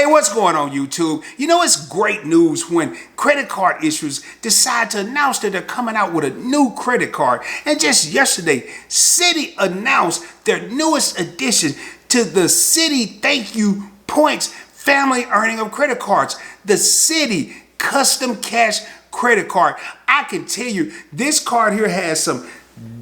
Hey, what's going on, YouTube? You know, it's great news when credit card issuers decide to announce that they're coming out with a new credit card. And just yesterday, Citi announced their newest addition to the Citi Thank You Points family earning of credit cards, the Citi Custom Cash Credit Card. I can tell you, this card here has some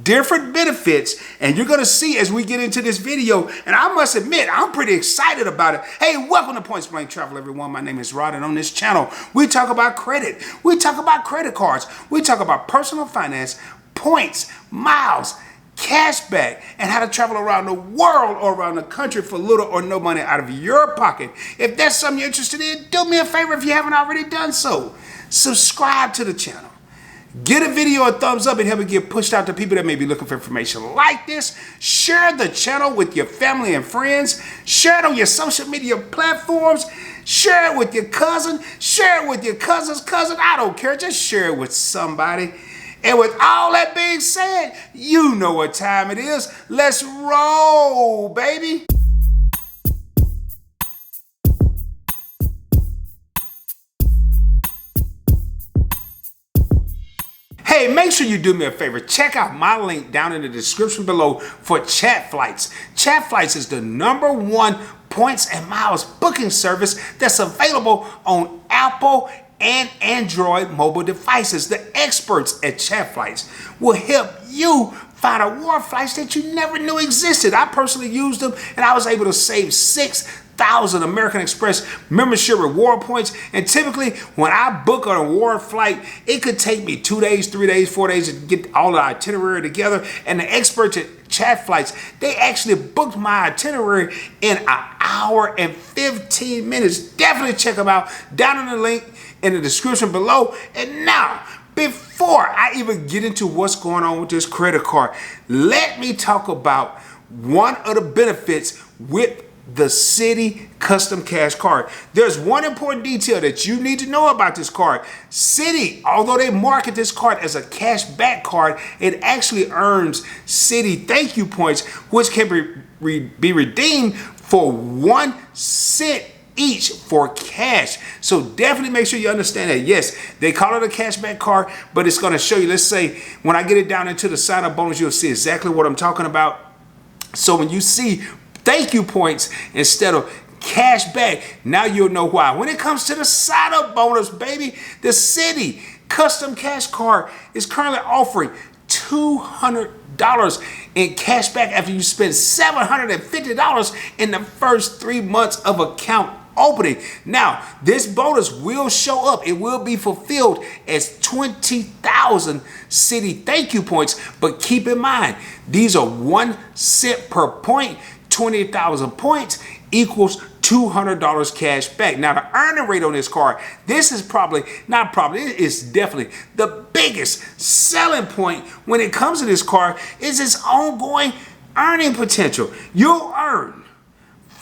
different benefits, and you're going to see as we get into this video, and I must admit, I'm pretty excited about it. Hey, welcome to Points Blank Travel, everyone. My name is Rod, and on this channel, we talk about credit. We talk about credit cards. We talk about personal finance, points, miles, cash back, and how to travel around the world or around the country for little or no money out of your pocket. If that's something you're interested in, do me a favor if you haven't already done so. Subscribe to the channel. Give a video a thumbs up and help it get pushed out to people that may be looking for information like this. Share the channel with your family and friends. Share it on your social media platforms. Share it with your cousin. Share it with your cousin's cousin. I don't care. Just share it with somebody. And with all that being said, you know what time it is. Let's roll, baby. Hey, make sure you do me a favor. Check out my link down in the description below for ChatFlights. ChatFlights is the #1 points and miles booking service that's available on Apple and Android mobile devices. The experts at ChatFlights will help you find award flights that you never knew existed. I personally used them, and I was able to save 6,000 American Express membership reward points. And typically, when I book an award flight, it could take me 2 days, 3 days, 4 days to get all the itinerary together. And the experts at ChatFlights, they actually booked my itinerary in an hour and 15 minutes. Definitely check them out down in the link in the description below. And now, before I even get into what's going on with this credit card, let me talk about one of the benefits with the Citi Custom Cash Card. There's one important detail that you need to know about this card. Citi, although they market this card as a cash back card, it actually earns Citi Thank You Points, which can be redeemed for 1 cent each for cash. So definitely make sure you understand that. Yes, they call it a cashback card, but it's going to show you, let's say, when I get it down into the sign-up bonus, you'll see exactly what I'm talking about. So when you see thank you points instead of cash back, now you'll know why. When it comes to the sign-up bonus, baby, the Citi Custom Cash Card is currently offering $200 in cash back after you spend $750 in the first 3 months of account opening. Now, this bonus will show up. It will be fulfilled as 20,000 Citi Thank You Points, but keep in mind, these are 1 cent per point. 20,000 points equals $200 cash back. Now, the earning rate on this card, this is it is definitely the biggest selling point when it comes to this card, is its ongoing earning potential. You'll earn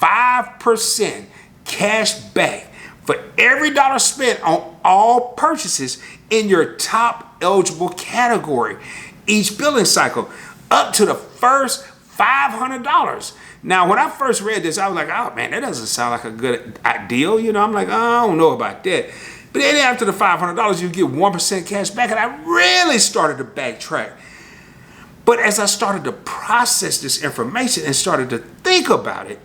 5% cash back for every dollar spent on all purchases in your top eligible category each billing cycle, up to the first $500. Now, when I first read this, I was like, oh man, that doesn't sound like a good deal. You know, I'm like, I don't know about that. But then after the $500, you get 1% cash back, and I really started to backtrack. But as I started to process this information and started to think about it,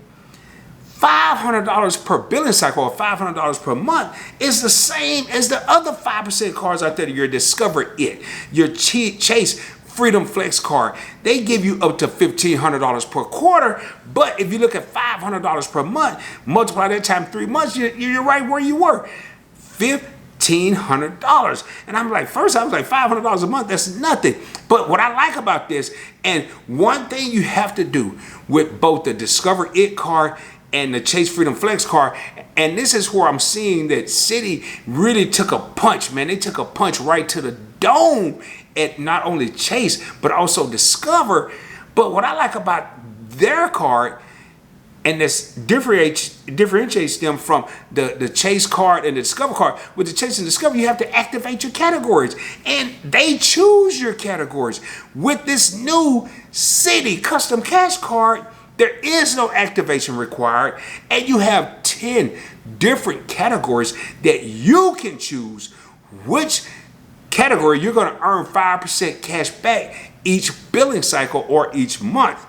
$500 per billing cycle or $500 per month is the same as the other 5% cards out there, your Discover It, your Chase Freedom Flex card. They give you up to $1,500 per quarter, but if you look at $500 per month, multiply that times 3 months, you're right where you were, $1,500. And I'm like, first I was like, $500 a month, that's nothing. But what I like about this, and one thing you have to do with both the Discover It card and the Chase Freedom Flex card, and this is where I'm seeing that Citi really took a punch, man. They took a punch right to the dome at not only Chase, but also Discover. But what I like about their card, and this differentiates them from the Chase card and the Discover card, with the Chase and Discover, you have to activate your categories, and they choose your categories. With this new Citi Custom Cash Card, there is no activation required, and you have 10 different categories that you can choose which category you're going to earn 5% cash back each billing cycle or each month.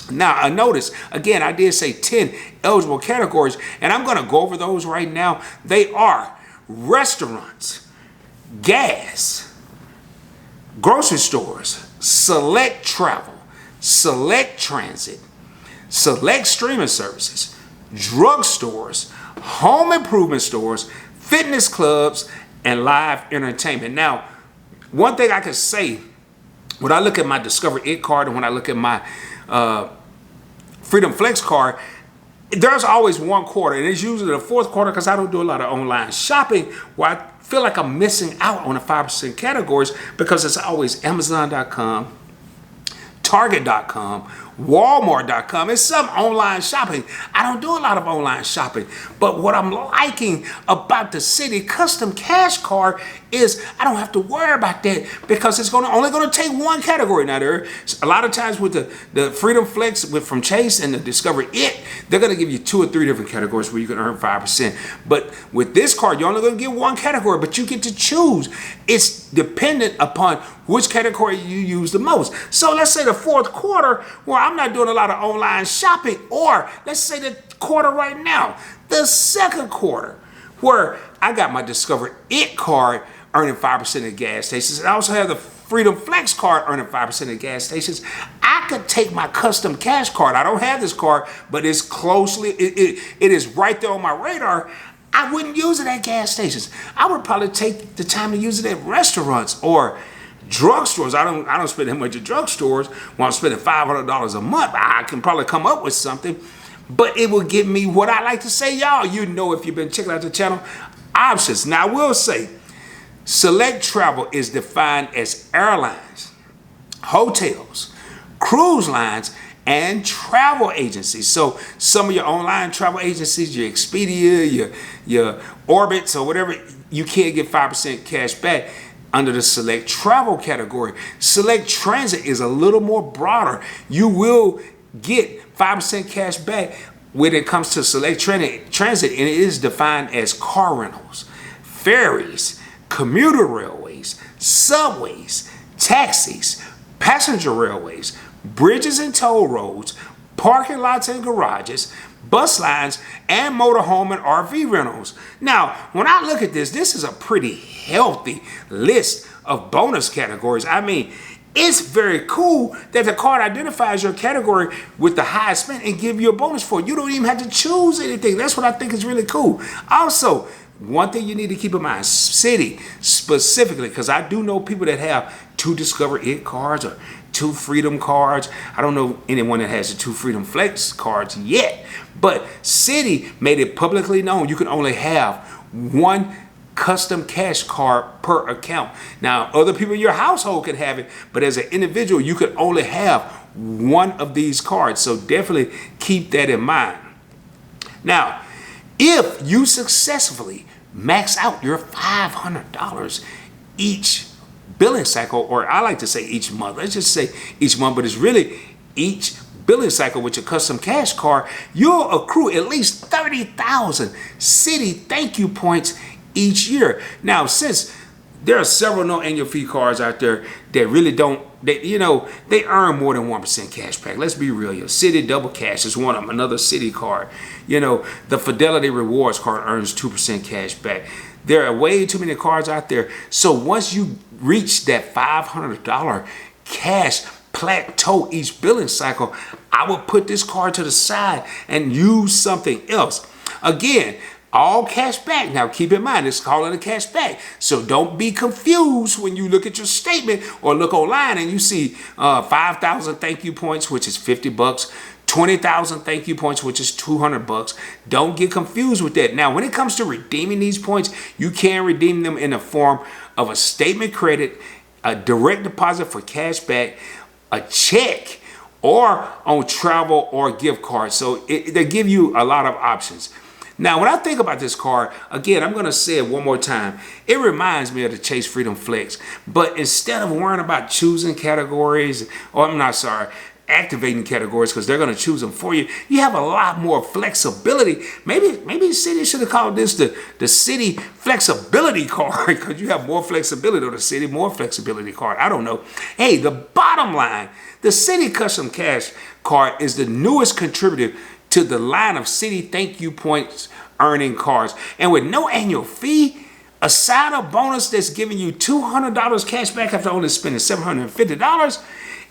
Now, I notice, again, I did say 10 eligible categories, and I'm going to go over those right now. They are restaurants, gas, grocery stores, select travel, select transit, select streaming services, drugstores, home improvement stores, fitness clubs, and live entertainment. Now, one thing I can say, when I look at my Discover It card and when I look at my Freedom Flex card, there's always one quarter, and it's usually the fourth quarter because I don't do a lot of online shopping where I feel like I'm missing out on the 5% categories because it's always Amazon.com, Target.com, Walmart.com. It's some online shopping. I don't do a lot of online shopping, but what I'm liking about the Citi Custom Cash Card is I don't have to worry about that because it's only going to take one category. Now, there a lot of times with the Freedom Flex from Chase and the Discover It, they're going to give you 2 or 3 different categories where you can earn 5%. But with this card, you're only going to get one category, but you get to choose. It's dependent upon which category you use the most. So let's say the fourth quarter where I'm not doing a lot of online shopping, or let's say the quarter right now, the second quarter where I got my Discover It card earning 5% at gas stations, and I also have the Freedom Flex card earning 5% at gas stations. I could take my custom cash card. I don't have this card, but it's closely, it is right there on my radar. I wouldn't use it at gas stations. I would probably take the time to use it at restaurants or drugstores. I don't spend that much at drugstores when I'm spending $500 a month. I can probably come up with something, but it will give me what I like to say, y'all. You know, if you've been checking out the channel, options. Now, I will say, select travel is defined as airlines, hotels, cruise lines, and travel agencies. So some of your online travel agencies, your Expedia, your Orbitz, or whatever, you can't get 5% cash back under the select travel category. Select transit is a little more broader. You will get 5% cash back when it comes to select transit, and it is defined as car rentals, ferries, commuter railways, subways, taxis, passenger railways, bridges and toll roads, parking lots and garages, bus lines, and motorhome and RV rentals. Now, when I look at this, this is a pretty healthy list of bonus categories. I mean, it's very cool that the card identifies your category with the highest spend and give you a bonus for it. You don't even have to choose anything. That's what I think is really cool. Also, one thing you need to keep in mind, Citi specifically, because I do know people that have 2 Discover It cards or 2 Freedom cards. I don't know anyone that has the 2 Freedom Flex cards yet, but Citi made it publicly known you can only have 1 custom cash card per account. Now, other people in your household can have it, but as an individual, you could only have 1 of these cards. So definitely keep that in mind. Now, if you successfully max out your $500 each billing cycle, or I like to say each month, let's just say each month, but it's really each billing cycle with your custom cash card, you'll accrue at least 30,000 Citi thank you points each year. Now, since there are several no annual fee cards out there that really don't, they earn more than 1% cash back. Let's be real. Your Citi Double Cash is one of them, another Citi card. The Fidelity Rewards card earns 2% cash back. There are way too many cards out there. So once you reach that $500 cash plateau each billing cycle, I will put this card to the side and use something else. Again, all cash back. Now keep in mind, it's calling a cash back. So don't be confused when you look at your statement or look online and you see 5,000 thank you points, which is $50, 20,000 thank you points, which is $200. Don't get confused with that. Now, when it comes to redeeming these points, you can redeem them in the form of a statement credit, a direct deposit for cash back, a check, or on travel or gift cards. So they give you a lot of options. Now, when I think about this card, again, I'm going to say it one more time. It reminds me of the Chase Freedom Flex. But instead of worrying about choosing categories, or I'm not sorry, activating categories because they're going to choose them for you. You have a lot more flexibility. Maybe Citi should have called this the Citi Flexibility Card because you have more flexibility, or the Citi More Flexibility Card. I don't know. Hey, the bottom line, the Citi Custom Cash Card is the newest contributor to the line of Citi Thank You Points earning cards. And with no annual fee, a sign-up bonus that's giving you $200 cash back after only spending $750,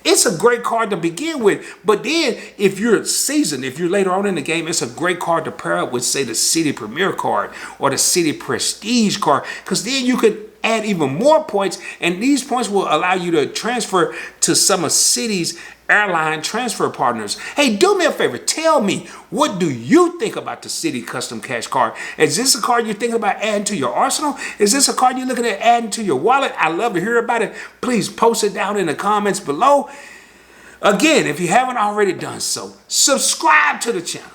it's a great card to begin with. But then if you're seasoned, if you're later on in the game, it's a great card to pair up with, say, the Citi Premier card or the Citi Prestige card, because then you could add even more points, and these points will allow you to transfer to some of Citi's airline transfer partners. Hey, do me a favor. Tell me, what do you think about the Citi Custom Cash Card? Is this a card you're thinking about adding to your arsenal? Is this a card you're looking at adding to your wallet? I'd love to hear about it. Please post it down in the comments below. Again, if you haven't already done so, subscribe to the channel.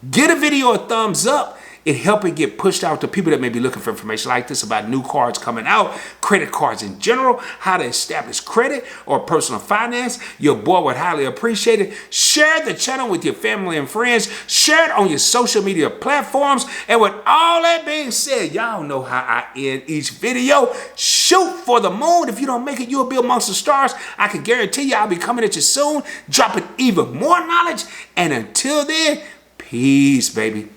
Get a video a thumbs up. It helps it get pushed out to people that may be looking for information like this about new cards coming out, credit cards in general, how to establish credit or personal finance. Your boy would highly appreciate it. Share the channel with your family and friends. Share it on your social media platforms. And with all that being said, y'all know how I end each video. Shoot for the moon. If you don't make it, you'll be amongst the stars. I can guarantee you I'll be coming at you soon, dropping even more knowledge. And until then, peace, baby.